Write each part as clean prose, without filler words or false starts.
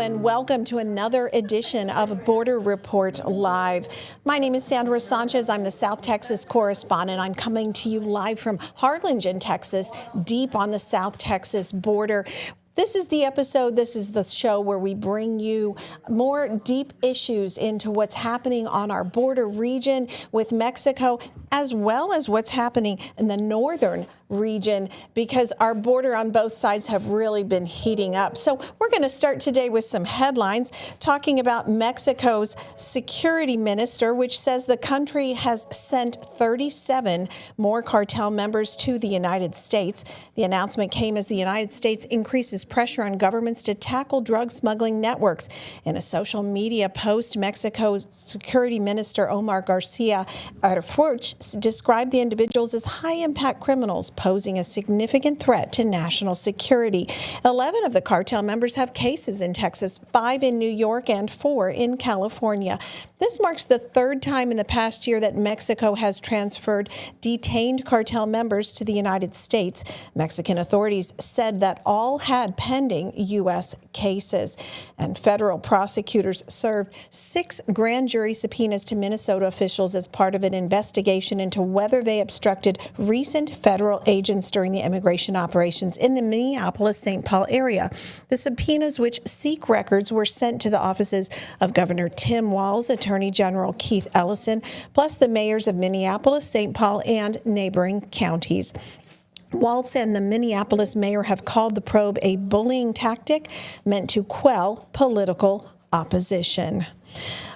and welcome to another edition of Border Report Live. My name is Sandra Sanchez. I'm the South Texas correspondent. I'm coming to you live from Harlingen, Texas, deep on the South Texas border. This is the episode, this is the show where we bring you more deep issues into what's happening on our border region with Mexico, as well as what's happening in the northern region, because our border on both sides have really been heating up. So we're going to start today with some headlines talking about Mexico's security minister, which says the country has sent 37 more cartel members to the United States. The announcement came as the United States increases pressure on governments to tackle drug smuggling networks. In a social media post, Mexico's security minister Omar Garcia Harfuch described the individuals as high-impact criminals posing a significant threat to national security. 11 of the cartel members have cases in Texas, 5 in New York and 4 in California. This marks the third time in the past year that Mexico has transferred detained cartel members to the United States. Mexican authorities said that all had pending U.S. cases. And federal prosecutors served 6 grand jury subpoenas to Minnesota officials as part of an investigation into whether they obstructed recent federal agents during the immigration operations in the Minneapolis-St. Paul area. The subpoenas, which seek records, were sent to the offices of Governor Tim Walz, Attorney General Keith Ellison, plus the mayors of Minneapolis, St. Paul, and neighboring counties. Walz and the Minneapolis mayor have called the probe a bullying tactic meant to quell political opposition.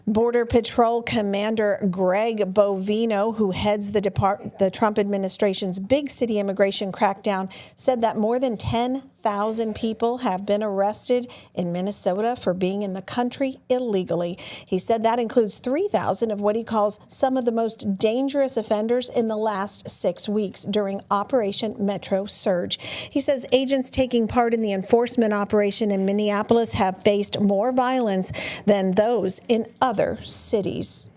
Border Patrol Commander Greg Bovino, who heads the Trump administration's big city immigration crackdown, said that more than 10,000 people have been arrested in Minnesota for being in the country illegally. He said that includes 3,000 of what he calls some of the most dangerous offenders in the last 6 weeks during Operation Metro Surge. He says agents taking part in the enforcement operation in Minneapolis have faced more violence than those in other cities.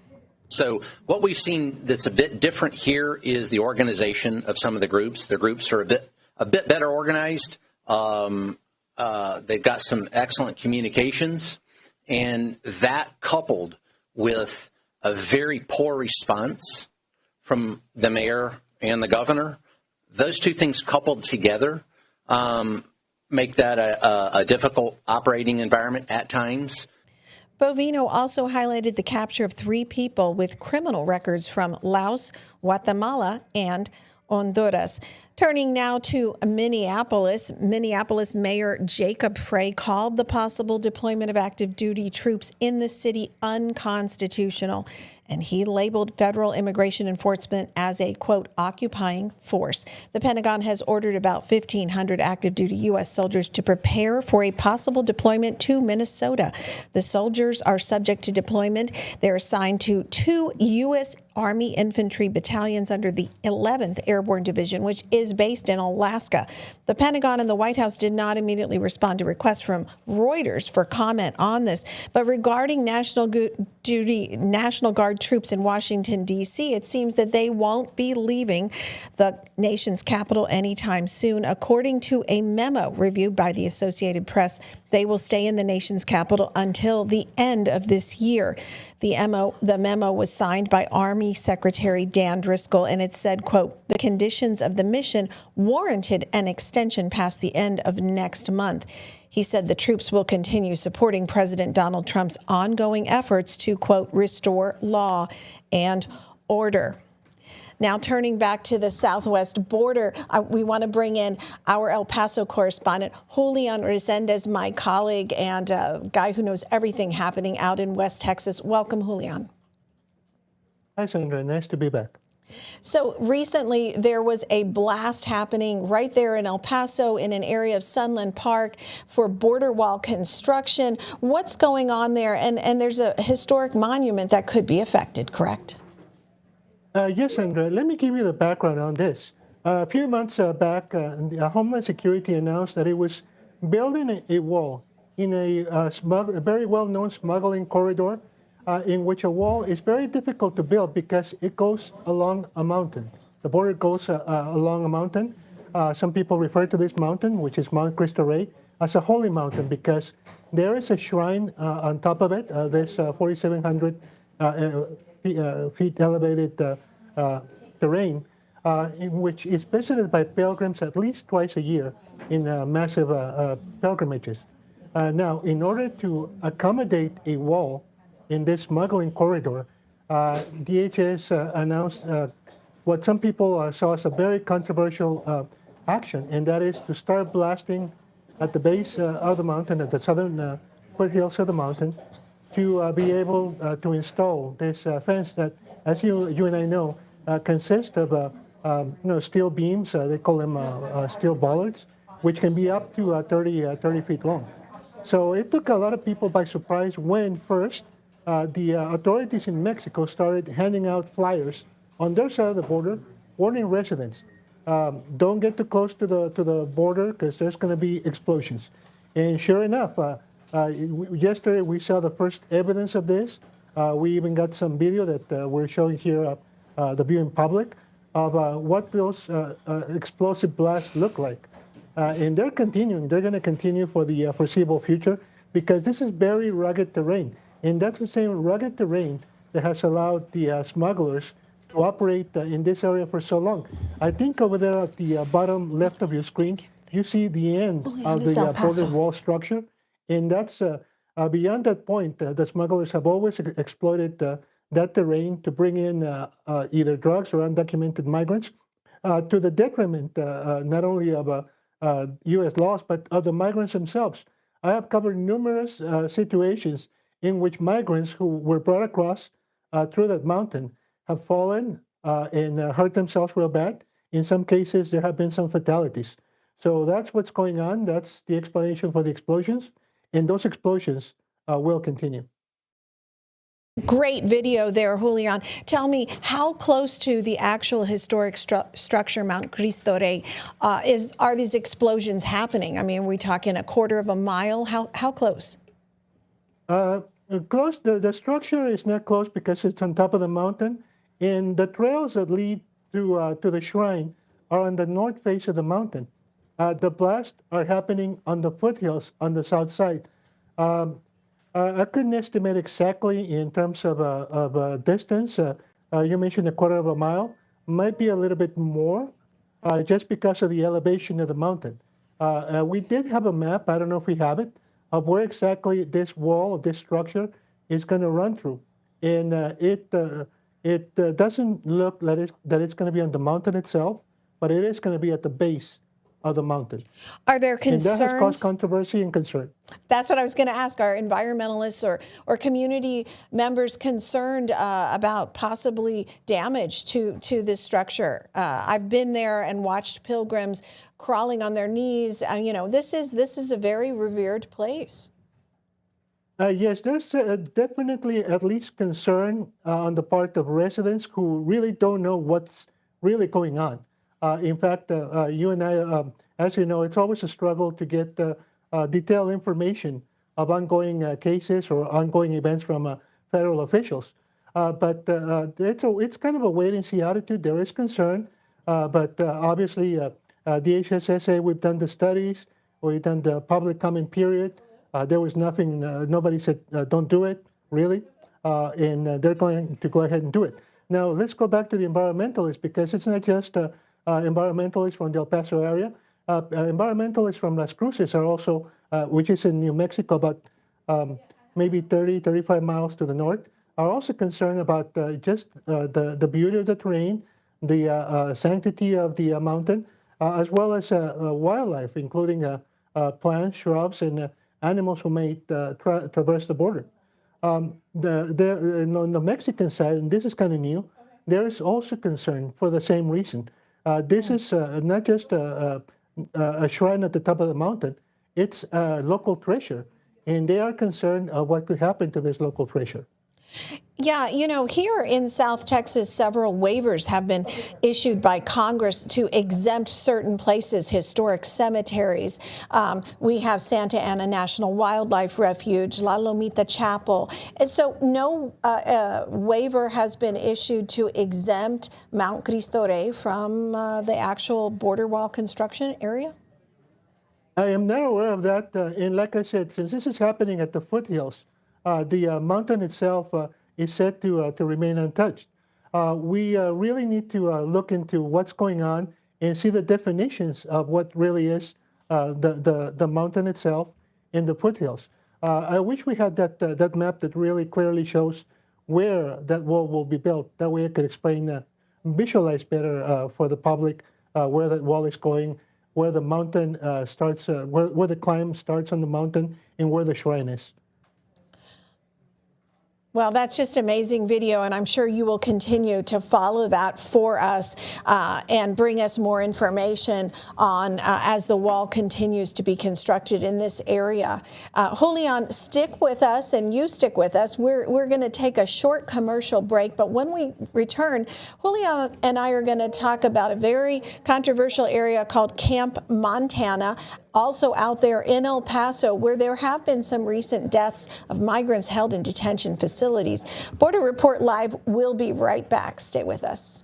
So what we've seen that's a bit different here is the organization of some of the groups. The groups are a bit better organized. They've got some excellent communications, and that coupled with a very poor response from the mayor and the governor, those two things coupled together make that a difficult operating environment at times. Bovino also highlighted the capture of 3 people with criminal records from Laos, Guatemala, and Honduras. Turning now to Minneapolis, Minneapolis Mayor Jacob Frey called the possible deployment of active duty troops in the city unconstitutional, and he labeled federal immigration enforcement as a, quote, occupying force. The Pentagon has ordered about 1,500 active duty U.S. soldiers to prepare for a possible deployment to Minnesota. The soldiers are subject to deployment. They're assigned to 2 U.S. Army infantry battalions under the 11th Airborne Division, which is based in Alaska. The Pentagon and the White House did not immediately respond to requests from Reuters for comment on this. But regarding National Guard troops in Washington, D.C., it seems that they won't be leaving the nation's capital anytime soon. According to a memo reviewed by the Associated Press, they will stay in the nation's capital until the end of this year. The memo was signed by Army Secretary Dan Driscoll, and it said, quote, the conditions of the mission warranted an extension past the end of next month. He said the troops will continue supporting President Donald Trump's ongoing efforts to, quote, restore law and order. Now, turning back to the southwest border, we want to bring in our El Paso correspondent, Julian Resendez, my colleague and a guy who knows everything happening out in West Texas. Welcome, Julian. Hi, Sandra. Nice to be back. So recently there was a blast happening right there in El Paso in an area of Sunland Park for border wall construction. What's going on there? And there's a historic monument that could be affected, correct? Yes, Sandra. Let me give you the background on this. A few months back, Homeland Security announced that it was building a wall in a very well-known smuggling corridor in which a wall is very difficult to build because it goes along a mountain. The border goes along a mountain. Some people refer to this mountain, which is Mount Cristo Rey, as a holy mountain because There is a shrine on top of it. There's 4,700 feet elevated terrain, in which is visited by pilgrims at least twice a year in massive pilgrimages. Now, in order to accommodate a wall in this smuggling corridor, DHS announced what some people saw as a very controversial action, and that is to start blasting at the base of the mountain, at the southern foothills of the mountain, to be able to install this fence that, as you and I know, consists of steel beams. They call them steel bollards, which can be up to 30 feet long. So it took a lot of people by surprise when first the authorities in Mexico started handing out flyers on their side of the border, warning residents, don't get too close to the border because there's going to be explosions. And sure enough, yesterday we saw the first evidence of this. We even got some video that we're showing here, the viewing public, of what those explosive blasts look like. And they're continuing. They're going to continue for the foreseeable future because this is very rugged terrain. And that's the same rugged terrain that has allowed the smugglers to operate in this area for so long. I think over there at the bottom left of your screen, you see the end of the border wall structure. And that's beyond that point, the smugglers have always exploited that terrain to bring in either drugs or undocumented migrants to the detriment not only of U.S. laws, but of the migrants themselves. I have covered numerous situations in which migrants who were brought across through that mountain have fallen and hurt themselves real bad. In some cases, there have been some fatalities. So that's what's going on. That's the explanation for the explosions. And those explosions will continue. Great video there, Julian. Tell me, how close to the actual historic structure, Mount Cristo Rey, are these explosions happening? I mean, are we talking a quarter of a mile? How close? Close. The structure is not close because it's on top of the mountain, and the trails that lead to the shrine are on the north face of the mountain. The blasts are happening on the foothills on the south side. I couldn't estimate exactly in terms of distance. You mentioned a quarter of a mile. Might be a little bit more, just because of the elevation of the mountain. We did have a map, I don't know if we have it, of where exactly this wall, this structure, is going to run through. And it doesn't look that it's going to be on the mountain itself, but it is going to be at the base of the mountain. Are there concerns? And that has caused controversy and concern. That's what I was going to ask. Are environmentalists or community members concerned about possibly damage to this structure? I've been there and watched pilgrims crawling on their knees. This is a very revered place. Yes, there's definitely at least concern on the part of residents who really don't know what's really going on. In fact, you and I, as you know, it's always a struggle to get detailed information of ongoing cases or ongoing events from federal officials. But it's kind of a wait-and-see attitude. There is concern, but obviously DHS we've done the studies, we've done the public comment period. There was nothing, nobody said don't do it, really, and they're going to go ahead and do it. Now, let's go back to the environmentalists, because it's not just environmentalists from the El Paso area. Environmentalists from Las Cruces are also, which is in New Mexico, about maybe 30, 35 miles to the north, are also concerned about just the beauty of the terrain, the sanctity of the mountain, as well as wildlife, including plants, shrubs, and animals who may traverse the border. On the Mexican side, and this is kind of new, there is also concern for the same reason. This is not just a shrine at the top of the mountain, it's a local treasure, and they are concerned of what could happen to this local treasure. Yeah, here in South Texas, several waivers have been issued by Congress to exempt certain places, historic cemeteries. We have Santa Ana National Wildlife Refuge, La Lomita Chapel. And so no waiver has been issued to exempt Mount Cristo Rey from the actual border wall construction area? I am not aware of that. And like I said, since this is happening at the foothills, the mountain itself is said to remain untouched. We really need to look into what's going on and see the definitions of what really is the mountain itself and the foothills. I wish we had that map that really clearly shows where that wall will be built. That way I could explain, visualize better for the public where that wall is going, where the mountain starts, where the climb starts on the mountain, and where the shrine is. Well, that's just amazing video, and I'm sure you will continue to follow that for us and bring us more information on as the wall continues to be constructed in this area. Julian, stick with us, and you stick with us. We're going to take a short commercial break, but when we return, Julian and I are going to talk about a very controversial area called Camp Montana, also out there in El Paso, where there have been some recent deaths of migrants held in detention facilities. Border Report Live will be right back. Stay with us.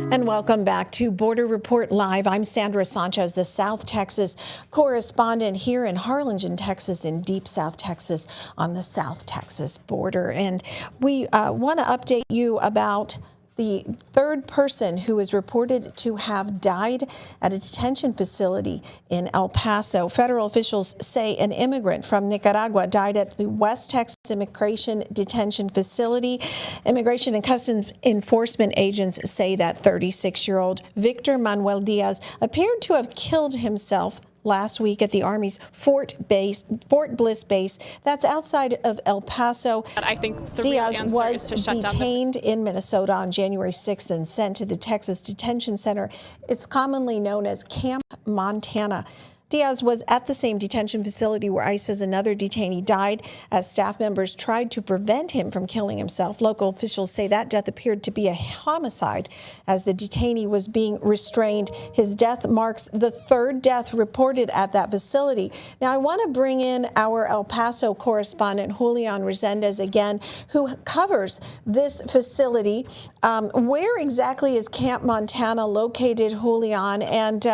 And welcome back to Border Report Live. I'm Sandra Sanchez, the South Texas correspondent here in Harlingen, Texas, in deep South Texas on the South Texas border. And we want to update you about the third person who is reported to have died at a detention facility in El Paso. Federal officials say an immigrant from Nicaragua died at the West Texas Immigration Detention Facility. Immigration and Customs Enforcement agents say that 36-year-old Victor Manuel Diaz appeared to have killed himself last week at the Army's Fort Bliss base. That's outside of El Paso. I think Diaz was detained in Minnesota on January 6th and sent to the Texas Detention Center. It's commonly known as Camp Montana. Diaz was at the same detention facility where ICE says another detainee died as staff members tried to prevent him from killing himself. Local officials say that death appeared to be a homicide as the detainee was being restrained. His death marks the third death reported at that facility. Now, I want to bring in our El Paso correspondent, Julian Resendez, again, who covers this facility. Where exactly is Camp Montana located, Julian? And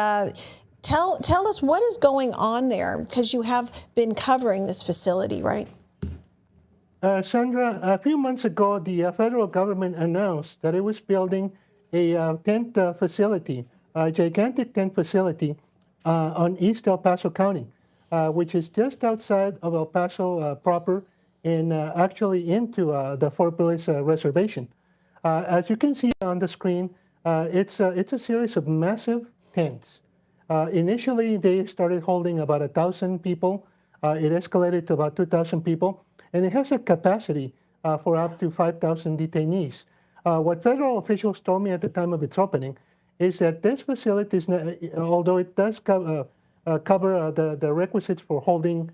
Tell us what is going on there, because you have been covering this facility, right? Sandra, a few months ago, the federal government announced that it was building a tent facility, a gigantic tent facility on East El Paso County, which is just outside of El Paso proper and actually into the Fort Bliss Reservation. As you can see on the screen, it's a series of massive tents. Initially, they started holding about 1,000 people. It escalated to about 2,000 people, and it has a capacity for up to 5,000 detainees. What federal officials told me at the time of its opening is that this facility, although it does cover the requisites for holding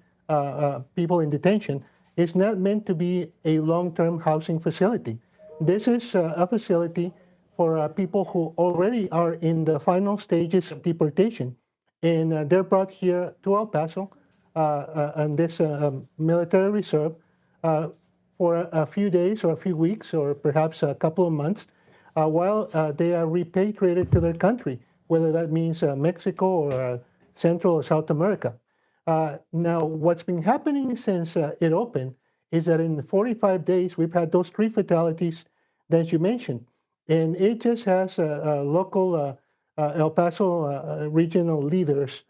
people in detention, is not meant to be a long-term housing facility. This is a facility for people who already are in the final stages of deportation. And they're brought here to El Paso on this military reserve for a few days or a few weeks or perhaps a couple of months while they are repatriated to their country, whether that means Mexico or Central or South America. Now, what's been happening since it opened is that in 45 days, we've had those 3 fatalities that you mentioned. And it just has local El Paso regional leaders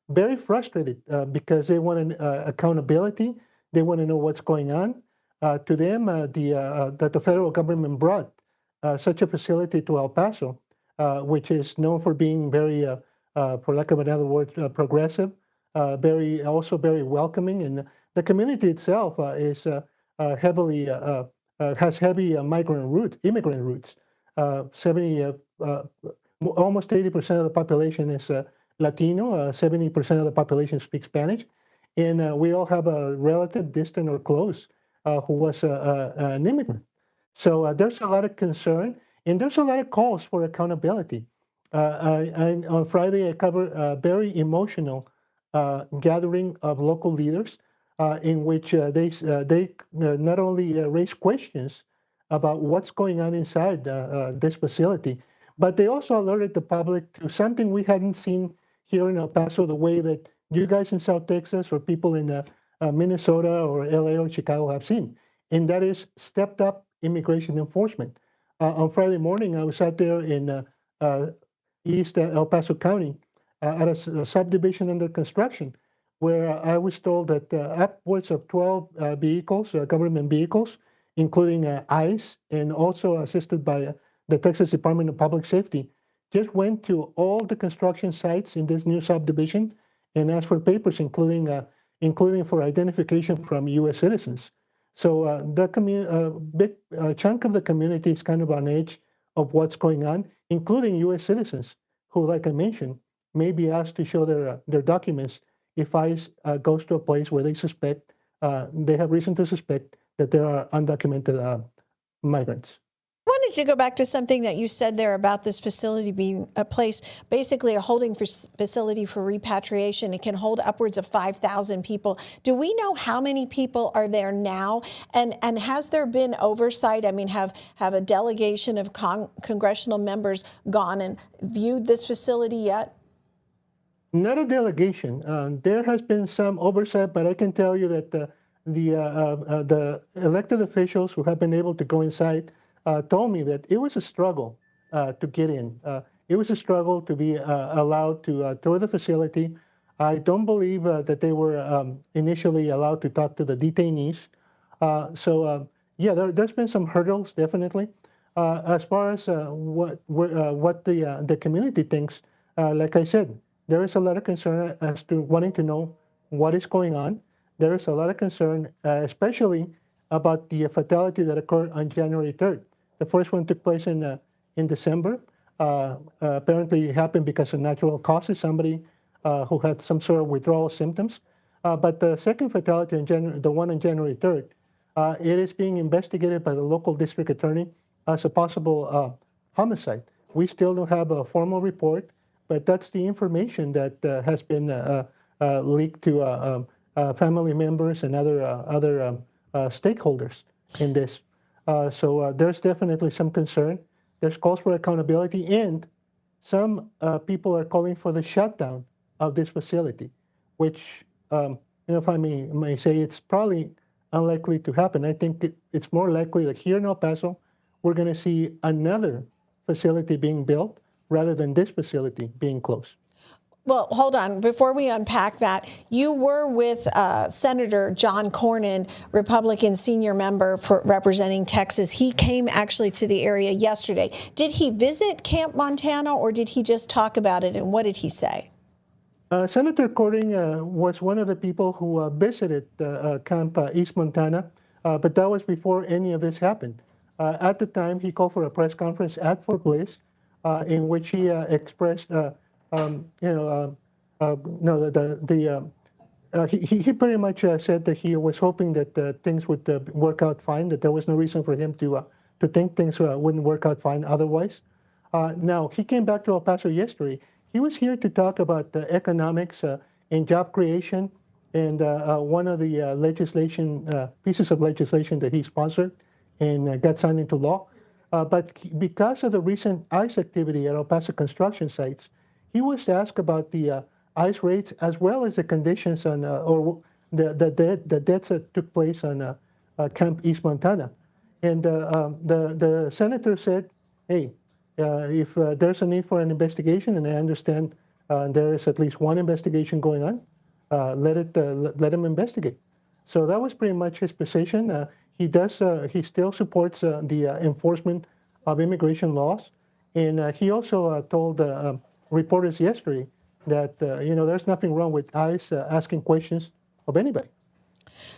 very frustrated because they want accountability. They want to know what's going on. To them, that the federal government brought such a facility to El Paso, which is known for being very, for lack of another word, progressive, also very welcoming. And the community itself is heavily has heavy immigrant roots. Almost 80% of the population is Latino, 70% of the population speaks Spanish, and we all have a relative, distant or close, who was an immigrant. So there's a lot of concern, and there's a lot of calls for accountability. On Friday, I covered a very emotional gathering of local leaders in which they not only raise questions about what's going on inside this facility, but they also alerted the public to something we hadn't seen here in El Paso the way that you guys in South Texas or people in Minnesota or LA or Chicago have seen, and that is stepped up immigration enforcement. On Friday morning, I was out there in East El Paso County at a subdivision under construction, where I was told that upwards of 12 vehicles, government vehicles, including ICE and also assisted by the Texas Department of Public Safety, just went to all the construction sites in this new subdivision and asked for papers, including for identification from U.S. citizens. So the big chunk of the community is kind of on edge of what's going on, including U.S. citizens who, like I mentioned, may be asked to show their documents if ICE goes to a place where they suspect, they have reason to suspect that there are undocumented migrants. I wanted to go back to something that you said there about this facility being a place, basically a holding facility for repatriation. It can hold upwards of 5,000 people. Do we know how many people are there now? And has there been oversight? I mean, have a delegation of congressional members gone and viewed this facility yet? Not a delegation. There has been some oversight, but I can tell you that the elected officials who have been able to go inside told me that it was a struggle to get in. It was a struggle to be allowed to tour the facility. I don't believe that they were initially allowed to talk to the detainees. Yeah, there's been some hurdles, definitely. As far as what the community thinks, like I said, there is a lot of concern as to wanting to know what is going on. There is a lot of concern, especially about the fatality that occurred on January 3rd. The first one took place in December. Apparently, it happened because of natural causes, somebody who had some sort of withdrawal symptoms. But the second fatality, the one on January 3rd, it is being investigated by the local district attorney as a possible homicide. We still don't have a formal report, but that's the information that has been leaked to family members and other stakeholders in this. So there's definitely some concern. There's calls for accountability, and some people are calling for the shutdown of this facility, which, if I may say, it's probably unlikely to happen. I think it's more likely that here in El Paso, we're going to see another facility being built rather than this facility being closed. Well, hold on. Before we unpack that, you were with Senator John Cornyn, Republican senior member for representing Texas. He came actually to the area yesterday. Did he visit Camp Montana, or did he just talk about it, and what did he say? Senator Cornyn was one of the people who visited Camp East Montana, but that was before any of this happened. At the time, he called for a press conference at Fort Bliss, in which he expressed, he pretty much said that he was hoping that things would work out fine, that there was no reason for him to think things wouldn't work out fine otherwise. Now, he came back to El Paso yesterday. He was here to talk about economics and job creation, and one of the pieces of legislation that he sponsored and got signed into law. But because of the recent ICE activity at El Paso construction sites, he was asked about the ICE raids as well as the conditions on, or the deaths that took place on Camp East Montana. And the senator said, hey, if there's a need for an investigation, and I understand there is at least one investigation going on, let him investigate. So that was pretty much his position. He still supports the enforcement of immigration laws, and he also told reporters yesterday that there's nothing wrong with ICE asking questions of anybody.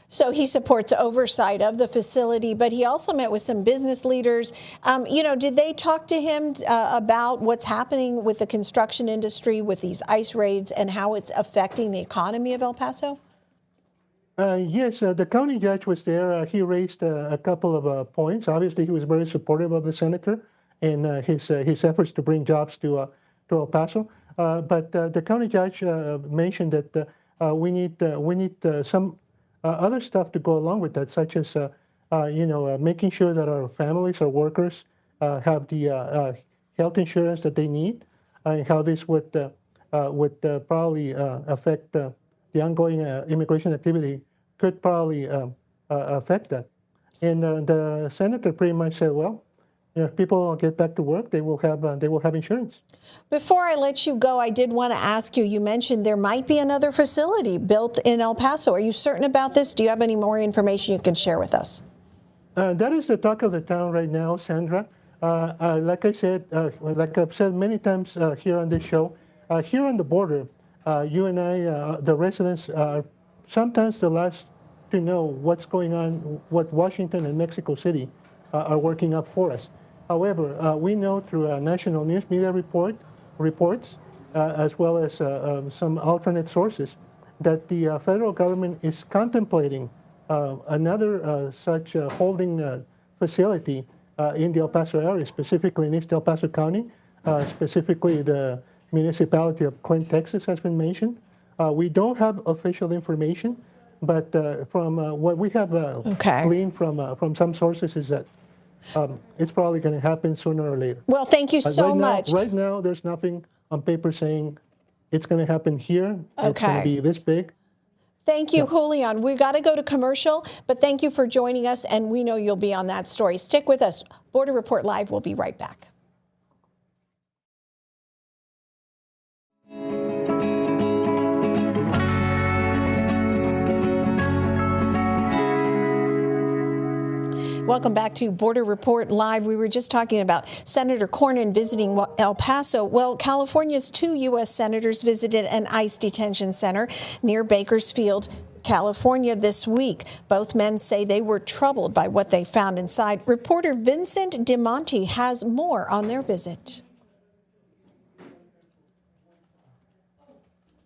So he supports oversight of the facility, but he also met with some business leaders. Did they talk to him about what's happening with the construction industry with these ICE raids and how it's affecting the economy of El Paso? Yes, the county judge was there. He raised a couple of points. Obviously, he was very supportive of the senator and his efforts to bring jobs to El Paso. But the county judge mentioned that we need some other stuff to go along with that, such as making sure that our families, our workers, have the health insurance that they need, and how this would probably affect the ongoing immigration activity could probably affect that. And the senator pretty much said, well, if people get back to work, they will have insurance. Before I let you go, I did want to ask you, you mentioned there might be another facility built in El Paso. Are you certain about this? Do you have any more information you can share with us? That is the talk of the town right now, Sandra. Like I said, like I've said many times here on this show, here on the border, you and I, the residents, are sometimes the last to know what's going on, what Washington and Mexico City are working up for us. However, we know through national news media reports, as well as some alternate sources, that the federal government is contemplating another such holding facility in the El Paso area, specifically in East El Paso County, specifically the municipality of Clint, Texas has been mentioned. We don't have official information, but from what we have gleaned from some sources is that it's probably going to happen sooner or later. Well, thank you so much. Right now, there's nothing on paper saying it's going to happen here. It's going to be this big. Thank you, Julian. We got to go to commercial, but thank you for joining us, and we know you'll be on that story. Stick with us. Border Report Live will be right back. Welcome back to Border Report Live. We were just talking about Senator Cornyn visiting El Paso. Well, California's 2 U.S. senators visited an ICE detention center near Bakersfield, California this week. Both men say they were troubled by what they found inside. Reporter Vincent DiMonte has more on their visit.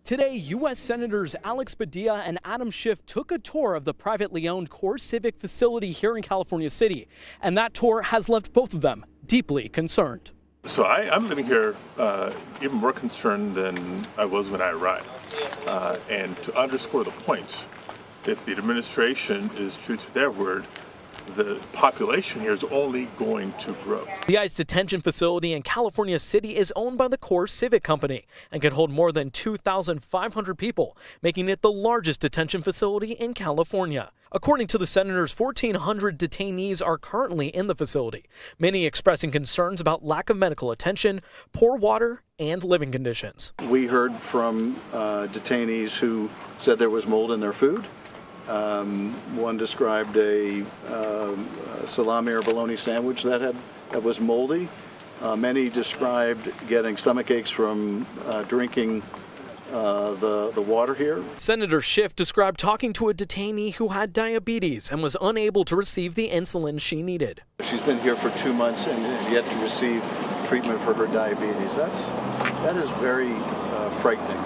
Today, U.S. Senators Alex Padilla and Adam Schiff took a tour of the privately owned CoreCivic facility here in California City, and that tour has left both of them deeply concerned. So I'm living here even more concerned than I was when I arrived. And to underscore the point, if the administration is true to their word, the population here is only going to grow. The ICE detention facility in California City is owned by the CoreCivic Company and could hold more than 2,500 people, making it the largest detention facility in California. According to the senators, 1,400 detainees are currently in the facility, many expressing concerns about lack of medical attention, poor water, and living conditions. We heard from detainees who said there was mold in their food. One described a salami or bologna sandwich that was moldy. Many described getting stomach aches from drinking the water here. Senator Schiff described talking to a detainee who had diabetes and was unable to receive the insulin she needed. She's been here for 2 months and is yet to receive treatment for her diabetes. That is very frightening.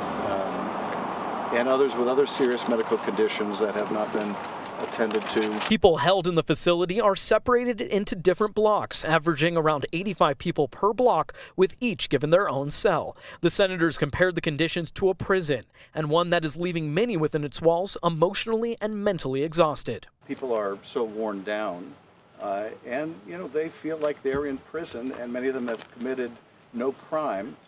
And others with other serious medical conditions that have not been attended to. People held in the facility are separated into different blocks, averaging around 85 people per block, with each given their own cell. The senators compared the conditions to a prison, and one that is leaving many within its walls emotionally and mentally exhausted. People are so worn down, and they feel like they're in prison, and many of them have committed no crime,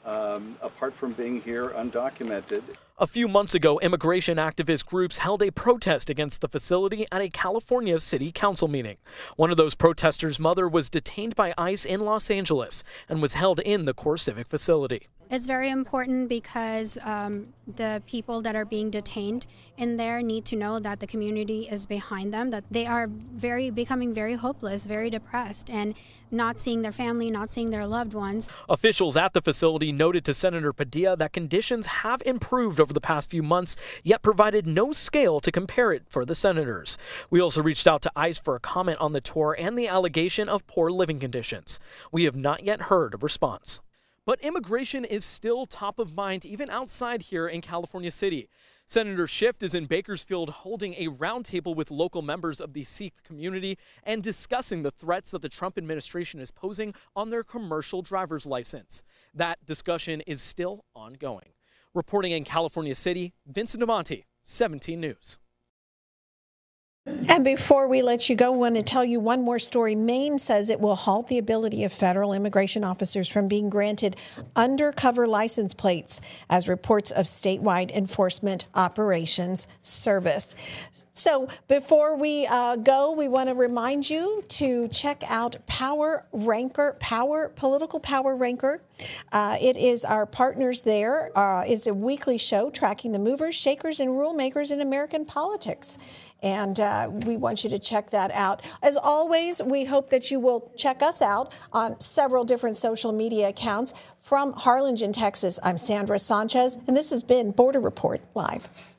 apart from being here undocumented. A few months ago, immigration activist groups held a protest against the facility at a California City Council meeting. One of those protesters' mother was detained by ICE in Los Angeles and was held in the CoreCivic facility. It's very important because the people that are being detained in there need to know that the community is behind them, that they are becoming very hopeless, very depressed, and not seeing their family, not seeing their loved ones. Officials at the facility noted to Senator Padilla that conditions have improved over the past few months, yet provided no scale to compare it for the senators. We also reached out to ICE for a comment on the tour and the allegation of poor living conditions. We have not yet heard a response. But immigration is still top of mind even outside here in California City. Senator Schiff is in Bakersfield holding a roundtable with local members of the Sikh community and discussing the threats that the Trump administration is posing on their commercial driver's license. That discussion is still ongoing. Reporting in California City, Vincent DiMonte, 17 News. And before we let you go, I want to tell you one more story. Maine says it will halt the ability of federal immigration officers from being granted undercover license plates as reports of statewide enforcement operations service. So before we go, we want to remind you to check out Political Power Ranker. It is our partners there. It's a weekly show tracking the movers, shakers, and rule makers in American politics. And we want you to check that out. As always, we hope that you will check us out on several different social media accounts. From Harlingen, Texas, I'm Sandra Sanchez, and this has been Border Report Live.